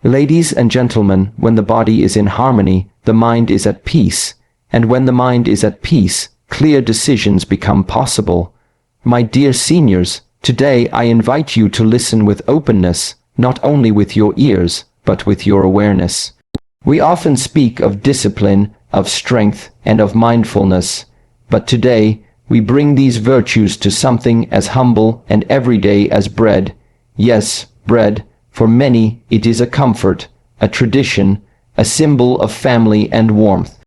Ladies and gentlemen, when the body is in harmony, the mind is at peace. And when the mind is at peace, clear decisions become possible. My dear seniors, today I invite you to listen with openness, not only with your ears, but with your awareness. We often speak of discipline, of strength, and of mindfulness, but today we bring these virtues to something as humble and everyday as bread. Yes, bread. For many, it is a comfort, a tradition, a symbol of family and warmth.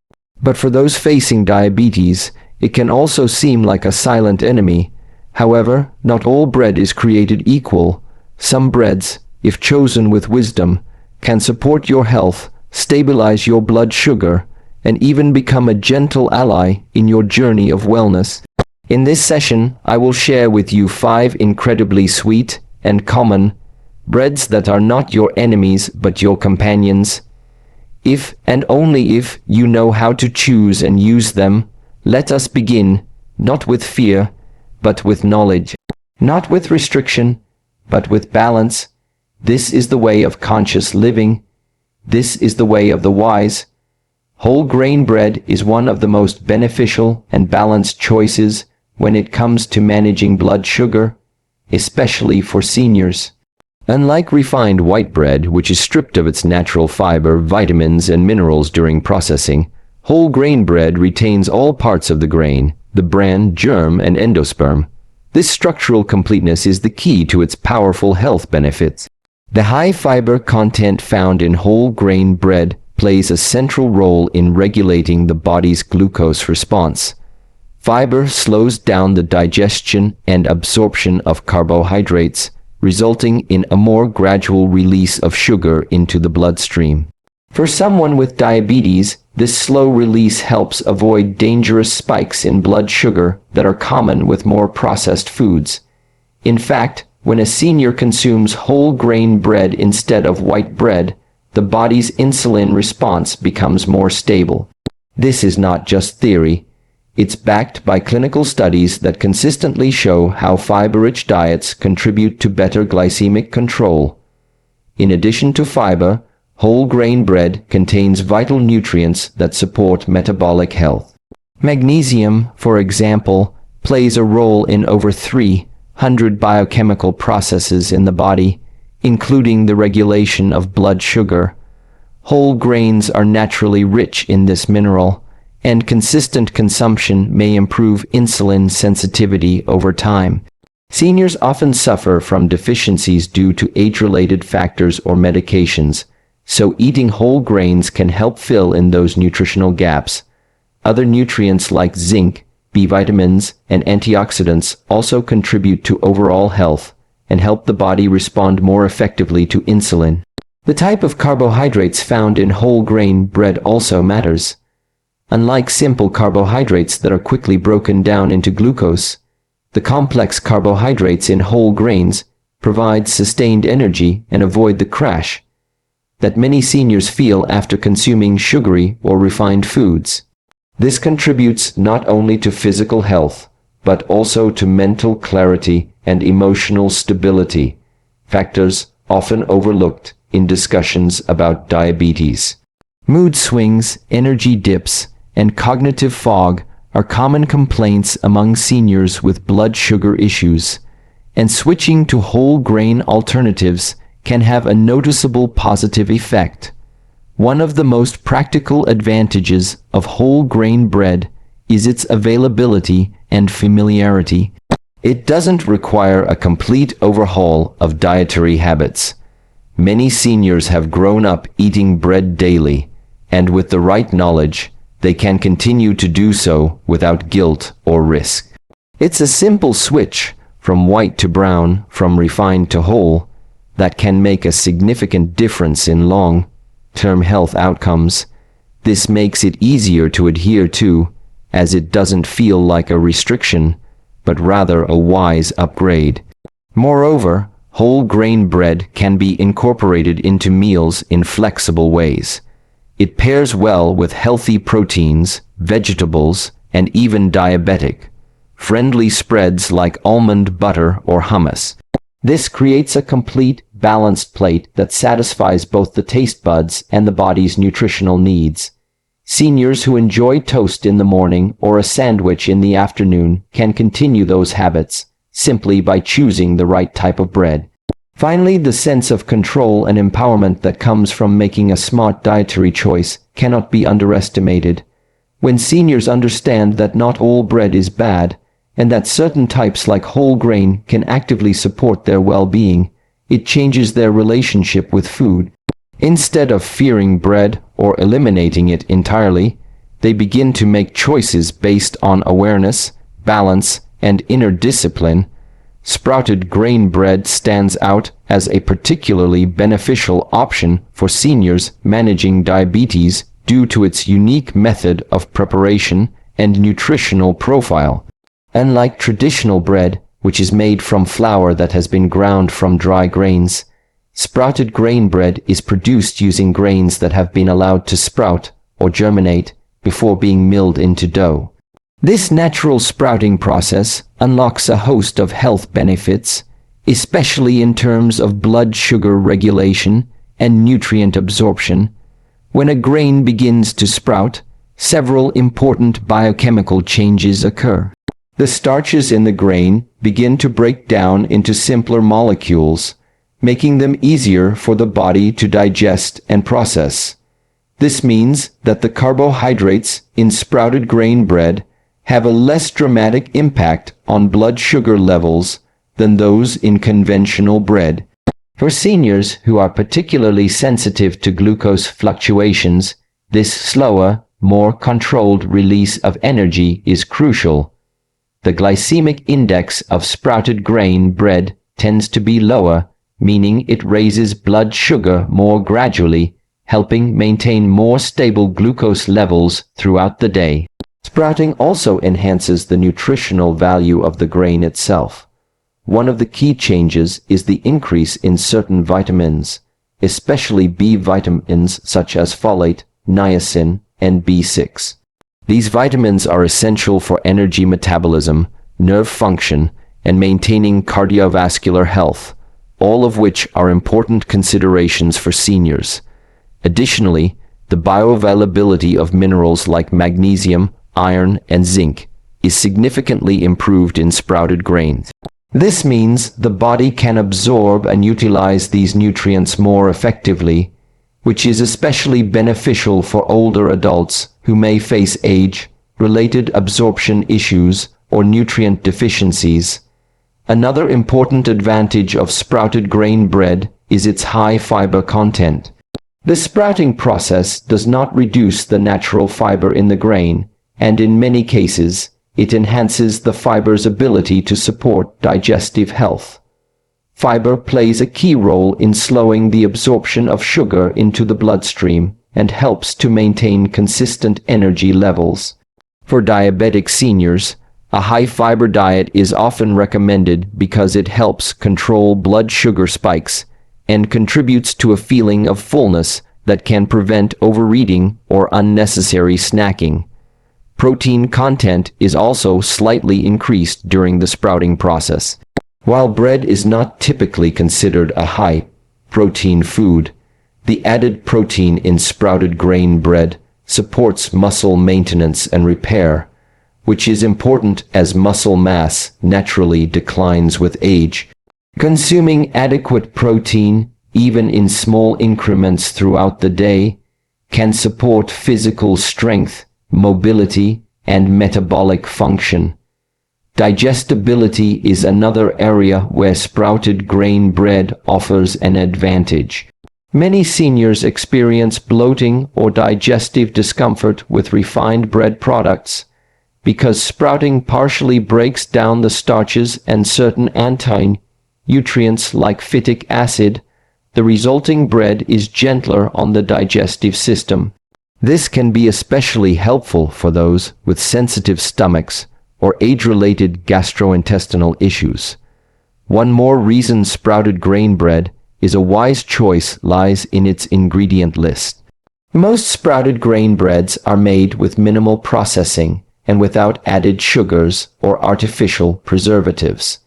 But for those facing diabetes, it can also seem like a silent enemy. However, not all bread is created equal. Some breads, if chosen with wisdom, can support your health, stabilize your blood sugar, and even become a gentle ally in your journey of wellness. In this session, I will share with you 5 incredibly sweet and common breads that are not your enemies but your companions. If and only if you know how to choose and use them, let us begin, not with fear, but with knowledge. Not with restriction, but with balance. This is the way of conscious living. This is the way of the wise. Whole grain bread is one of the most beneficial and balanced choices when it comes to managing blood sugar, especially for seniors. Unlike refined white bread, which is stripped of its natural fiber, vitamins, and minerals during processing, whole grain bread retains all parts of the grain, the bran, germ, and endosperm. This structural completeness is the key to its powerful health benefits. The high fiber content found in whole grain bread plays a central role in regulating the body's glucose response. Fiber slows down the digestion and absorption of carbohydrates, resulting in a more gradual release of sugar into the bloodstream. For someone with diabetes, this slow release helps avoid dangerous spikes in blood sugar that are common with more processed foods. In fact, when a senior consumes whole grain bread instead of white bread, the body's insulin response becomes more stable. This is not just theory. It's backed by clinical studies that consistently show how fiber-rich diets contribute to better glycemic control. In addition to fiber, whole grain bread contains vital nutrients that support metabolic health. Magnesium, for example, plays a role in over 300 biochemical processes in the body, including the regulation of blood sugar. Whole grains are naturally rich in this mineral, and consistent consumption may improve insulin sensitivity over time. Seniors often suffer from deficiencies due to age-related factors or medications, so eating whole grains can help fill in those nutritional gaps. Other nutrients like zinc, B vitamins, and antioxidants also contribute to overall health and help the body respond more effectively to insulin. The type of carbohydrates found in whole grain bread also matters. Unlike simple carbohydrates that are quickly broken down into glucose, the complex carbohydrates in whole grains provide sustained energy and avoid the crash that many seniors feel after consuming sugary or refined foods. This contributes not only to physical health, but also to mental clarity and emotional stability, factors often overlooked in discussions about diabetes. Mood swings, energy dips, and cognitive fog are common complaints among seniors with blood sugar issues, and switching to whole grain alternatives can have a noticeable positive effect. One of the most practical advantages of whole grain bread is its availability and familiarity. It doesn't require a complete overhaul of dietary habits. Many seniors have grown up eating bread daily, and with the right knowledge, they can continue to do so without guilt or risk. It's a simple switch from white to brown, from refined to whole, that can make a significant difference in long-term health outcomes. This makes it easier to adhere to, as it doesn't feel like a restriction, but rather a wise upgrade. Moreover, whole grain bread can be incorporated into meals in flexible ways. It pairs well with healthy proteins, vegetables, and even diabetic-friendly spreads like almond butter or hummus. This creates a complete, balanced plate that satisfies both the taste buds and the body's nutritional needs. Seniors who enjoy toast in the morning or a sandwich in the afternoon can continue those habits simply by choosing the right type of bread. Finally, the sense of control and empowerment that comes from making a smart dietary choice cannot be underestimated. When seniors understand that not all bread is bad, and that certain types like whole grain can actively support their well-being, it changes their relationship with food. Instead of fearing bread or eliminating it entirely, they begin to make choices based on awareness, balance, and inner discipline. Sprouted grain bread stands out as a particularly beneficial option for seniors managing diabetes due to its unique method of preparation and nutritional profile. Unlike traditional bread, which is made from flour that has been ground from dry grains, sprouted grain bread is produced using grains that have been allowed to sprout or germinate before being milled into dough. This natural sprouting process unlocks a host of health benefits, especially in terms of blood sugar regulation and nutrient absorption. When a grain begins to sprout, several important biochemical changes occur. The starches in the grain begin to break down into simpler molecules, making them easier for the body to digest and process. This means that the carbohydrates in sprouted grain bread have a less dramatic impact on blood sugar levels than those in conventional bread. For seniors who are particularly sensitive to glucose fluctuations, this slower, more controlled release of energy is crucial. The glycemic index of sprouted grain bread tends to be lower, meaning it raises blood sugar more gradually, helping maintain more stable glucose levels throughout the day. Sprouting also enhances the nutritional value of the grain itself. One of the key changes is the increase in certain vitamins, especially B vitamins such as folate, niacin, and B6. These vitamins are essential for energy metabolism, nerve function, and maintaining cardiovascular health, all of which are important considerations for seniors. Additionally, the bioavailability of minerals like magnesium, iron, and zinc is significantly improved in sprouted grains. This means the body can absorb and utilize these nutrients more effectively, which is especially beneficial for older adults who may face age-related absorption issues or nutrient deficiencies. Another important advantage of sprouted grain bread is its high fiber content. The sprouting process does not reduce the natural fiber in the grain, and in many cases, it enhances the fiber's ability to support digestive health. Fiber plays a key role in slowing the absorption of sugar into the bloodstream and helps to maintain consistent energy levels. For diabetic seniors, a high-fiber diet is often recommended because it helps control blood sugar spikes and contributes to a feeling of fullness that can prevent overeating or unnecessary snacking. Protein content is also slightly increased during the sprouting process. While bread is not typically considered a high-protein food, the added protein in sprouted grain bread supports muscle maintenance and repair, which is important as muscle mass naturally declines with age. Consuming adequate protein, even in small increments throughout the day, can support physical strength, mobility, and metabolic function. Digestibility is another area where sprouted grain bread offers an advantage. Many seniors experience bloating or digestive discomfort with refined bread products. Because sprouting partially breaks down the starches and certain anti-nutrients like phytic acid, the resulting bread is gentler on the digestive system. This can be especially helpful for those with sensitive stomachs or age-related gastrointestinal issues. One more reason sprouted grain bread is a wise choice lies in its ingredient list. Most sprouted grain breads are made with minimal processing and without added sugars or artificial preservatives.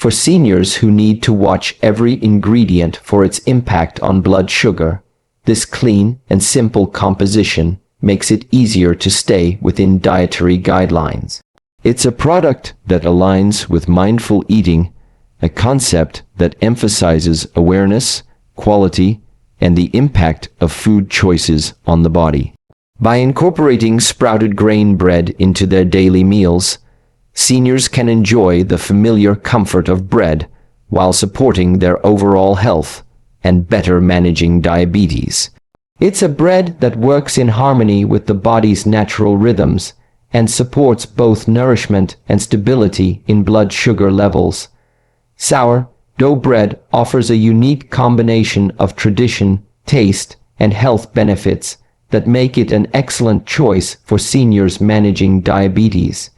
For seniors who need to watch every ingredient for its impact on blood sugar, this clean and simple composition makes it easier to stay within dietary guidelines. It's a product that aligns with mindful eating, a concept that emphasizes awareness, quality, and the impact of food choices on the body. By incorporating sprouted grain bread into their daily meals, seniors can enjoy the familiar comfort of bread while supporting their overall health and better managing diabetes. It's a bread that works in harmony with the body's natural rhythms and supports both nourishment and stability in blood sugar levels. Sourdough bread offers a unique combination of tradition, taste, and health benefits that make it an excellent choice for seniors managing diabetes.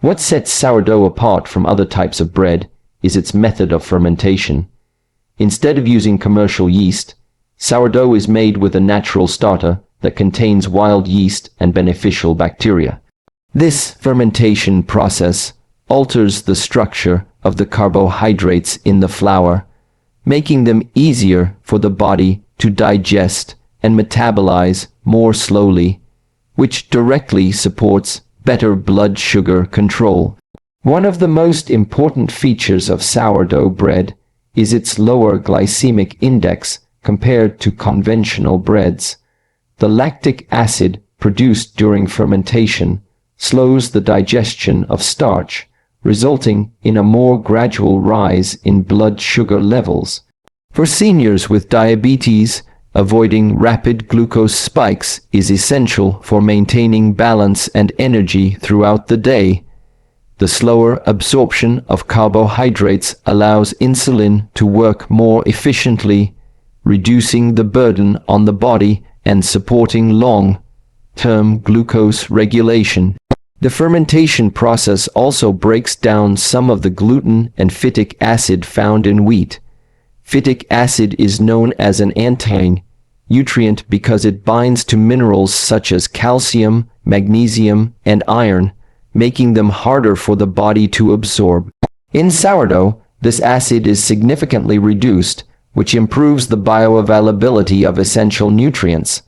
What sets sourdough apart from other types of bread is its method of fermentation. Instead of using commercial yeast, sourdough is made with a natural starter that contains wild yeast and beneficial bacteria. This fermentation process alters the structure of the carbohydrates in the flour, making them easier for the body to digest and metabolize more slowly, which directly supports better blood sugar control. One of the most important features of sourdough bread is its lower glycemic index compared to conventional breads. The lactic acid produced during fermentation slows the digestion of starch, resulting in a more gradual rise in blood sugar levels. For seniors with diabetes, avoiding rapid glucose spikes is essential for maintaining balance and energy throughout the day. The slower absorption of carbohydrates allows insulin to work more efficiently, reducing the burden on the body and supporting long-term glucose regulation. The fermentation process also breaks down some of the gluten and phytic acid found in wheat. Phytic acid is known as an anti-nutrient because it binds to minerals such as calcium, magnesium, and iron, making them harder for the body to absorb. In sourdough, this acid is significantly reduced, which improves the bioavailability of essential nutrients.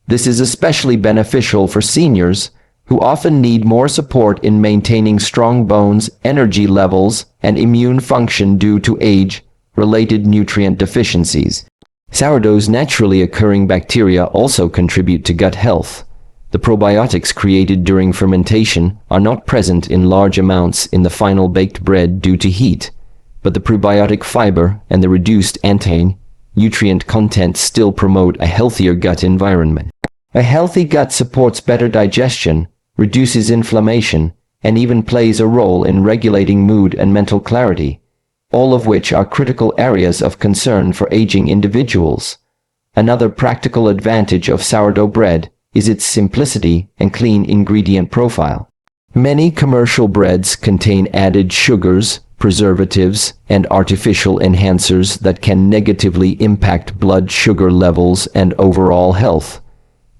This is especially beneficial for seniors, who often need more support in maintaining strong bones, energy levels, and immune function due to age-related nutrient deficiencies. Sourdough's naturally occurring bacteria also contribute to gut health. The probiotics created during fermentation are not present in large amounts in the final baked bread due to heat, but the prebiotic fiber and the reduced anti-nutrient content still promote a healthier gut environment. A healthy gut supports better digestion, reduces inflammation, and even plays a role in regulating mood and mental clarity, all of which are critical areas of concern for aging individuals. Another practical advantage of sourdough bread is its simplicity and clean ingredient profile. Many commercial breads contain added sugars, preservatives, and artificial enhancers that can negatively impact blood sugar levels and overall health.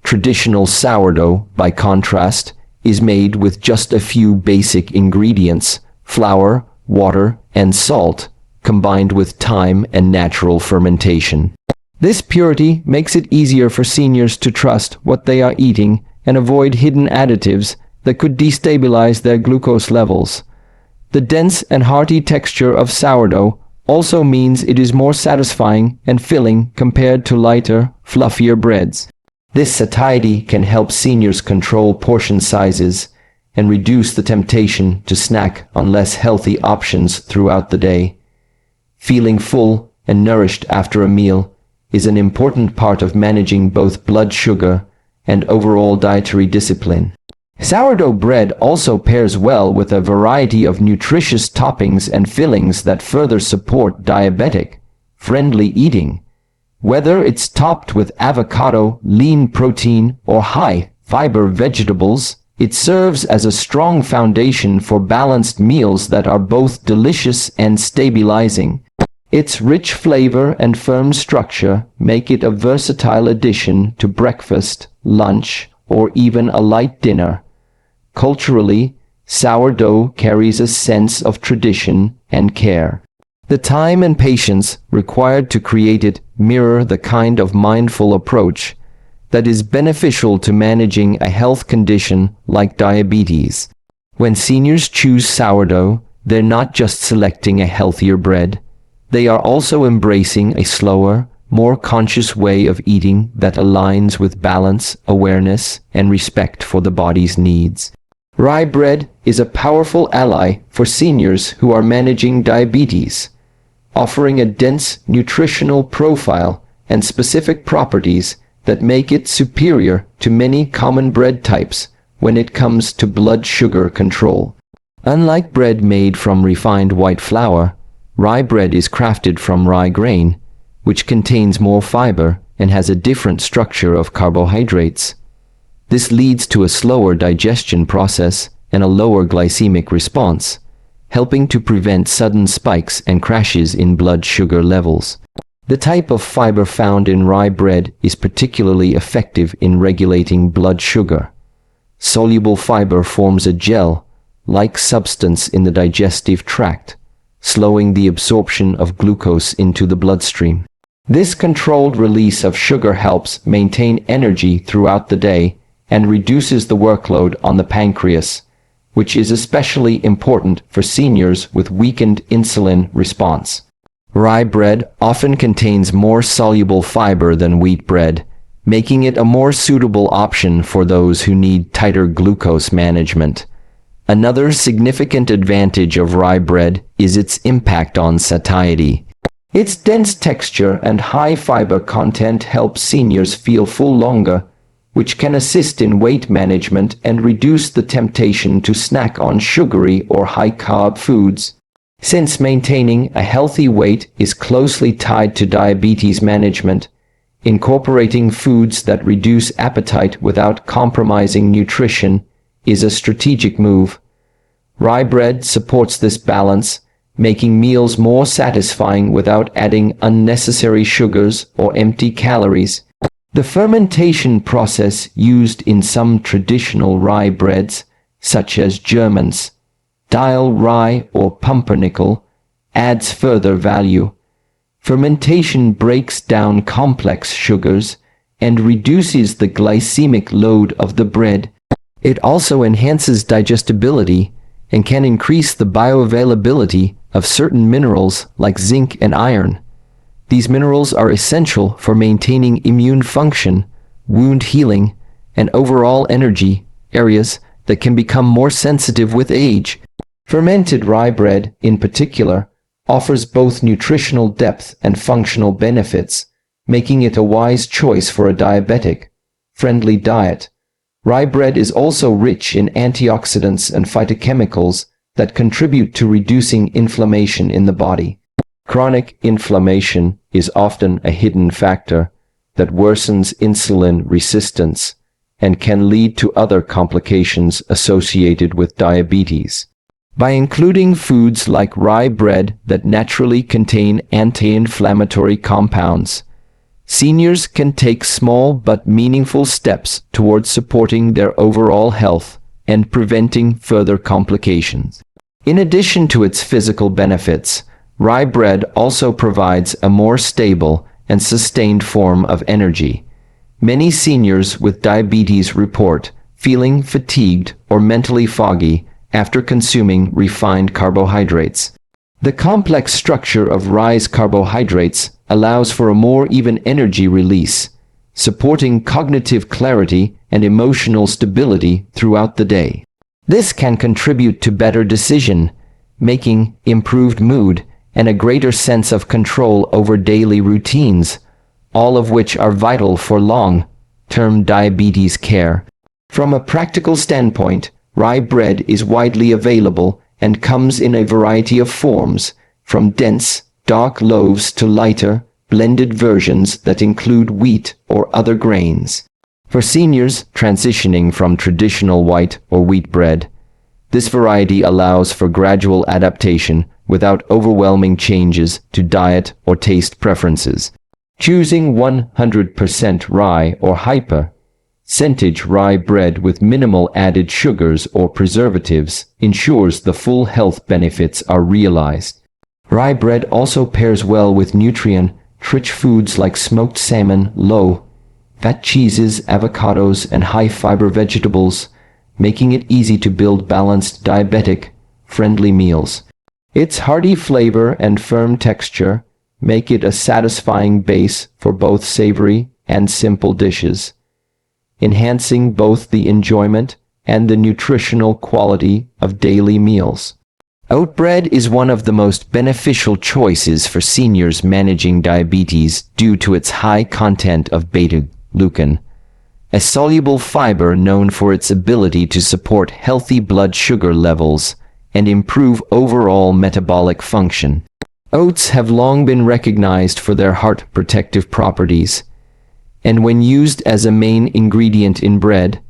Traditional sourdough, by contrast, is made with just a few basic ingredients: flour, water, and salt, combined with thyme and natural fermentation. This purity makes it easier for seniors to trust what they are eating and avoid hidden additives that could destabilize their glucose levels. The dense and hearty texture of sourdough also means it is more satisfying and filling compared to lighter, fluffier breads. This satiety can help seniors control portion sizes and reduce the temptation to snack on less healthy options throughout the day. Feeling full and nourished after a meal is an important part of managing both blood sugar and overall dietary discipline. Sourdough bread also pairs well with a variety of nutritious toppings and fillings that further support diabetic-friendly eating. Whether it's topped with avocado, lean protein, or high-fiber vegetables, it serves as a strong foundation for balanced meals that are both delicious and stabilizing. Its rich flavor and firm structure make it a versatile addition to breakfast, lunch, or even a light dinner. Culturally, sourdough carries a sense of tradition and care. The time and patience required to create it mirror the kind of mindful approach that is beneficial to managing a health condition like diabetes. When seniors choose sourdough, they're not just selecting a healthier bread, they are also embracing a slower, more conscious way of eating that aligns with balance, awareness, and respect for the body's needs. Rye bread is a powerful ally for seniors who are managing diabetes, offering a dense nutritional profile and specific properties that make it superior to many common bread types when it comes to blood sugar control. Unlike bread made from refined white flour, rye bread is crafted from rye grain, which contains more fiber and has a different structure of carbohydrates. This leads to a slower digestion process and a lower glycemic response, helping to prevent sudden spikes and crashes in blood sugar levels. The type of fiber found in rye bread is particularly effective in regulating blood sugar. Soluble fiber forms a gel-like substance in the digestive tract, slowing the absorption of glucose into the bloodstream. This controlled release of sugar helps maintain energy throughout the day and reduces the workload on the pancreas, which is especially important for seniors with weakened insulin response. Rye bread often contains more soluble fiber than wheat bread, making it a more suitable option for those who need tighter glucose management. Another significant advantage of rye bread is its impact on satiety. Its dense texture and high fiber content help seniors feel full longer, which can assist in weight management and reduce the temptation to snack on sugary or high-carb foods. Since maintaining a healthy weight is closely tied to diabetes management, incorporating foods that reduce appetite without compromising nutrition is a strategic move. Rye bread supports this balance, making meals more satisfying without adding unnecessary sugars or empty calories. The fermentation process used in some traditional rye breads, such as German's, dial rye or pumpernickel, adds further value. Fermentation breaks down complex sugars and reduces the glycemic load of the bread. It also enhances digestibility and can increase the bioavailability of certain minerals like zinc and iron. These minerals are essential for maintaining immune function, wound healing, and overall energy, areas that can become more sensitive with age. Fermented rye bread, in particular, offers both nutritional depth and functional benefits, making it a wise choice for a diabetic-friendly diet. Rye bread is also rich in antioxidants and phytochemicals that contribute to reducing inflammation in the body. Chronic inflammation is often a hidden factor that worsens insulin resistance and can lead to other complications associated with diabetes. By including foods like rye bread that naturally contain anti-inflammatory compounds, seniors can take small but meaningful steps towards supporting their overall health and preventing further complications. In addition to its physical benefits, rye bread also provides a more stable and sustained form of energy. Many seniors with diabetes report feeling fatigued or mentally foggy after consuming refined carbohydrates. The complex structure of rye's carbohydrates allows for a more even energy release, supporting cognitive clarity and emotional stability throughout the day. This can contribute to better decision-making, improved mood, and a greater sense of control over daily routines, all of which are vital for long-term diabetes care. From a practical standpoint, rye bread is widely available and comes in a variety of forms, from dense, dark loaves to lighter, blended versions that include wheat or other grains. For seniors transitioning from traditional white or wheat bread, this variety allows for gradual adaptation without overwhelming changes to diet or taste preferences. Choosing 100% rye or high-percentage rye bread with minimal added sugars or preservatives ensures the full health benefits are realized. Rye bread also pairs well with nutrient-rich foods like smoked salmon, low-fat cheeses, avocados, and high-fiber vegetables, making it easy to build balanced, diabetic-friendly meals. Its hearty flavor and firm texture make it a satisfying base for both savory and simple dishes, enhancing both the enjoyment and the nutritional quality of daily meals. Oatbread is one of the most beneficial choices for seniors managing diabetes due to its high content of beta-glucan, a soluble fiber known for its ability to support healthy blood sugar levels and improve overall metabolic function. Oats have long been recognized for their heart protective properties, and when used as a main ingredient in bread,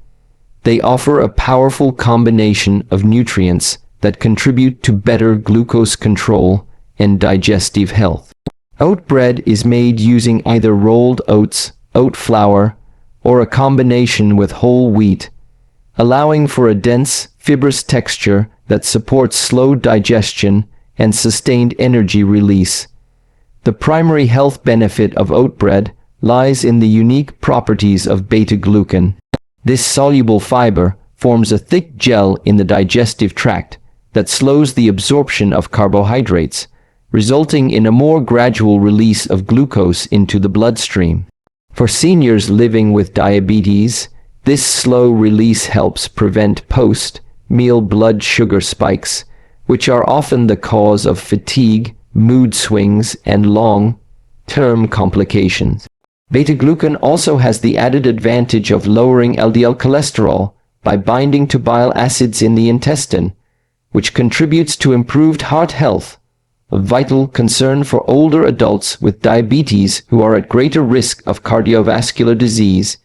they offer a powerful combination of nutrients that contribute to better glucose control and digestive health. Oat bread is made using either rolled oats, oat flour, or a combination with whole wheat, allowing for a dense, fibrous texture that supports slow digestion and sustained energy release. The primary health benefit of oat bread lies in the unique properties of beta-glucan. This soluble fiber forms a thick gel in the digestive tract that slows the absorption of carbohydrates, resulting in a more gradual release of glucose into the bloodstream. For seniors living with diabetes, this slow release helps prevent post-meal blood sugar spikes, which are often the cause of fatigue, mood swings, and long-term complications. Beta-glucan also has the added advantage of lowering LDL cholesterol by binding to bile acids in the intestine, which contributes to improved heart health, a vital concern for older adults with diabetes who are at greater risk of cardiovascular disease.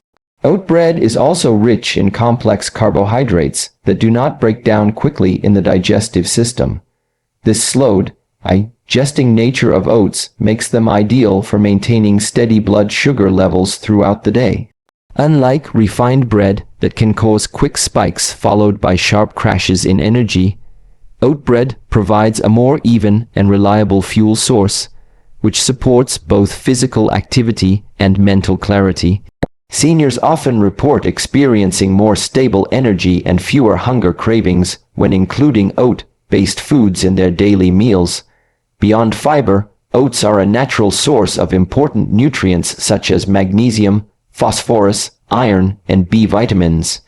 Oat bread is also rich in complex carbohydrates that do not break down quickly in the digestive system. This slowed, digesting nature of oats makes them ideal for maintaining steady blood sugar levels throughout the day. Unlike refined bread that can cause quick spikes followed by sharp crashes in energy, oat bread provides a more even and reliable fuel source, which supports both physical activity and mental clarity. Seniors often report experiencing more stable energy and fewer hunger cravings when including oat-based foods in their daily meals. Beyond fiber, oats are a natural source of important nutrients such as magnesium, phosphorus, iron, and B vitamins.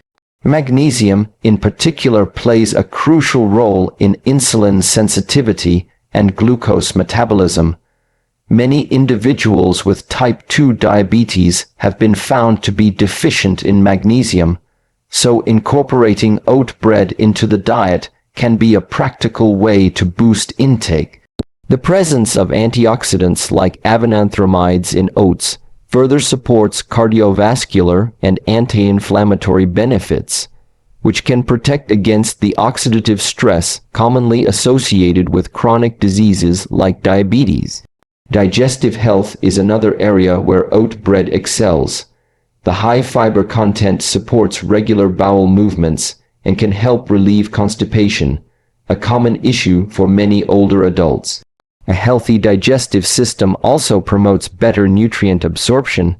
Magnesium, in particular, plays a crucial role in insulin sensitivity and glucose metabolism. Many individuals with type 2 diabetes have been found to be deficient in magnesium, so incorporating oat bread into the diet can be a practical way to boost intake. The presence of antioxidants like avenanthramides in oats further supports cardiovascular and anti-inflammatory benefits, which can protect against the oxidative stress commonly associated with chronic diseases like diabetes. Digestive health is another area where oat bread excels. The high fiber content supports regular bowel movements and can help relieve constipation, a common issue for many older adults. A healthy digestive system also promotes better nutrient absorption,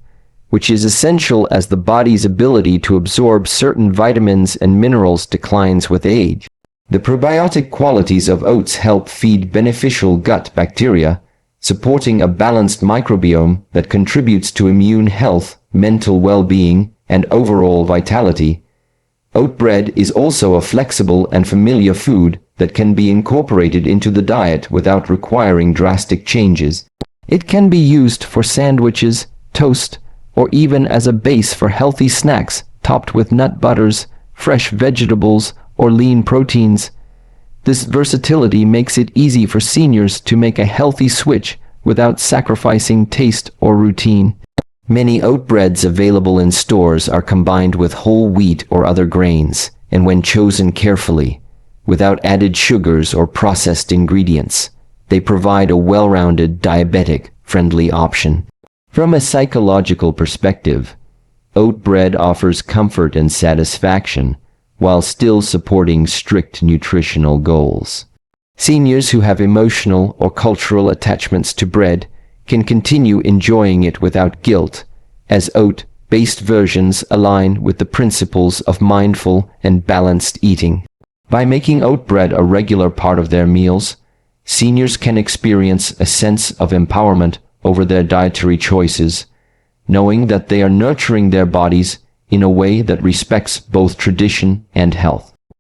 which is essential as the body's ability to absorb certain vitamins and minerals declines with age. The probiotic qualities of oats help feed beneficial gut bacteria, supporting a balanced microbiome that contributes to immune health, mental well-being, and overall vitality. Oat bread is also a flexible and familiar food that can be incorporated into the diet without requiring drastic changes. It can be used for sandwiches, toast, or even as a base for healthy snacks topped with nut butters, fresh vegetables, or lean proteins. This versatility makes it easy for seniors to make a healthy switch without sacrificing taste or routine. Many oat breads available in stores are combined with whole wheat or other grains, and when chosen carefully, without added sugars or processed ingredients, they provide a well-rounded diabetic-friendly option. From a psychological perspective, oat bread offers comfort and satisfaction, while still supporting strict nutritional goals. Seniors who have emotional or cultural attachments to bread can continue enjoying it without guilt, as oat-based versions align with the principles of mindful and balanced eating. By making oat bread a regular part of their meals, seniors can experience a sense of empowerment over their dietary choices, knowing that they are nurturing their bodies in a way that respects both tradition and health.